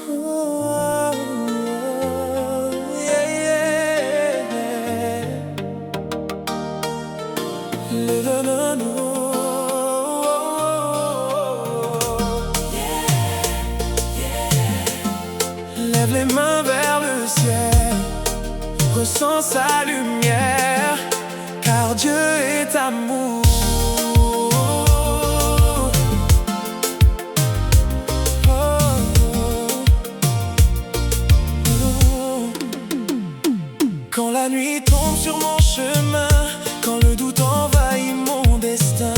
Oh, yeah, yeah. Lève les mains vers le ciel, ressens sa lumière, car Dieu est amour. Quand la nuit tombe sur mon chemin, quand le doute envahit mon destin,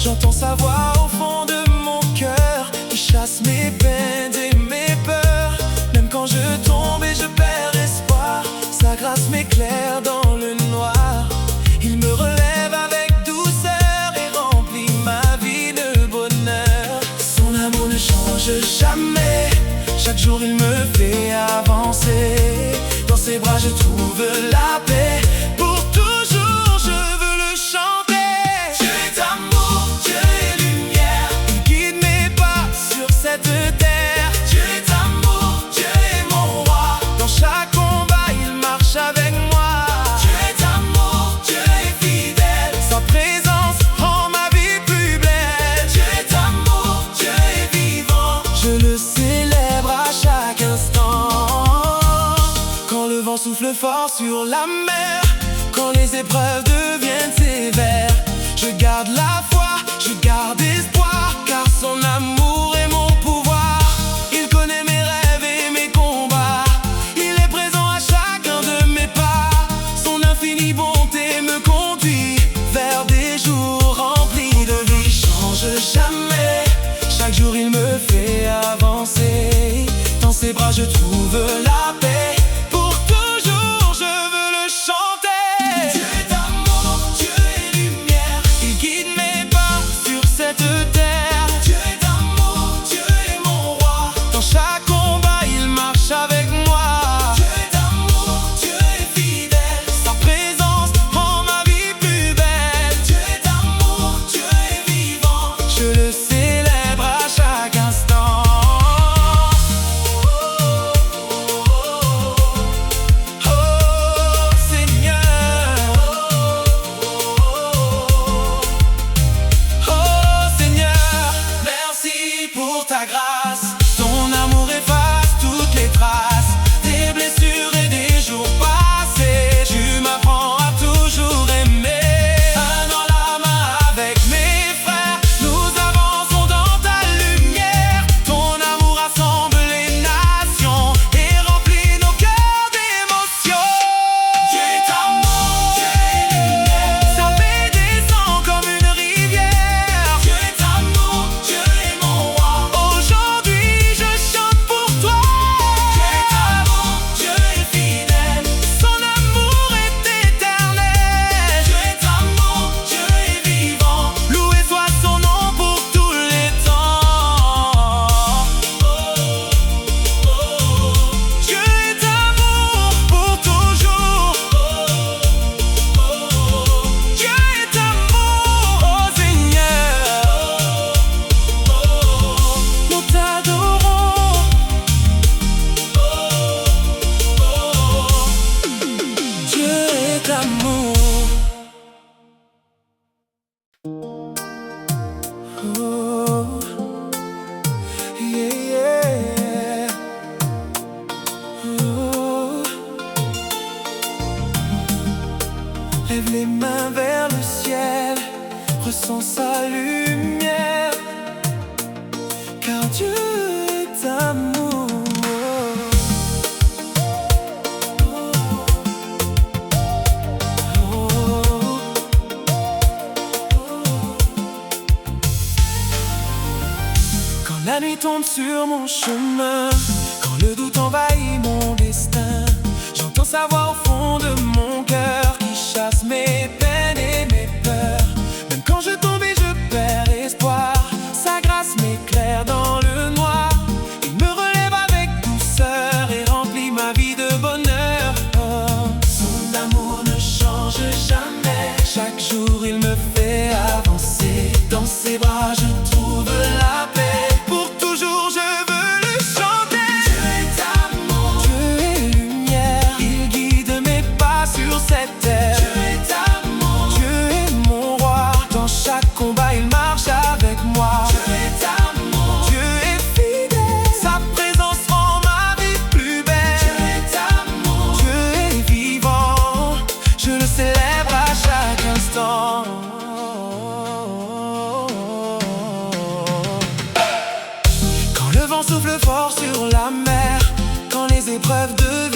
j'entends sa voix au fond de mon cœur qui chasse mes peines et mes peurs. Même quand je tombe et je perds espoir, sa grâce m'éclaire dans le noir. Il me relève avec douceur et remplit ma vie de bonheur. Son amour ne change jamais, chaque jour il me fait avancer. Dans ses bras je trouve la paix, pour toujours je veux le chanter. Dieu est amour, Dieu est lumière, il guide mes pas sur cette terre. Dieu est amour, Dieu est mon roi, dans chaque combat il marche avec moi. Dieu est amour, Dieu est fidèle, sa présence rend ma vie plus belle. Dieu est amour, Dieu est vivant, je le célèbre à chaque instant. Quand le vent souffle fort sur la mer, quand les épreuves deviennent sévères, je garde la foi, je garde espoir, car son amour est mon pouvoir. Il connaît mes rêves et mes combats, il est présent à chacun de mes pas. Son infinie bonté me conduit vers des jours remplis de vie. Il change jamais, chaque jour il me fait avancer. Dans ses bras je trouve la paix, ta grâce. Ton amour efface toutes les traces des blessures et des jours passés. Tu m'apprends à toujours aimer. Un dans la main avec mes frères, nous avançons dans ta lumière. Ton amour rassemble les nations et remplit nos cœurs d'émotions. Dieu est amour, Dieu est lumière, sa paix descend comme une rivière. Dieu est amour, Dieu est mon roi, aujourd'hui je chante pour toi. Dieu est amour, Dieu est fidèle, son amour est éternel. Dieu est amour, Dieu est vivant, loué soit son nom pour tous les temps. Dieu est amour pour toujours. Dieu est amour, oh Seigneur, nous t'adorons. Dieu est amour. Oh, yeah, yeah. Oh. Lève les mains vers le ciel, ressens sa lumière, car Dieu est amour. Quand la nuit tombe sur mon chemin, quand le doute envahit mon destin, j'entends sa voix au fond de mon cœur qui chasse mes peines et mes peurs. Même quand je tombe et je perds espoir, sa grâce m'éclaire dans le noir. Il me relève avec douceur et remplit ma vie de bonheur. Oh, son amour ne change jamais, chaque jour il me fait avancer. Dans ses bras je trouve la paix, pour toujours je veux le chanter. Dieu vent souffle fort sur la mer, quand les épreuves de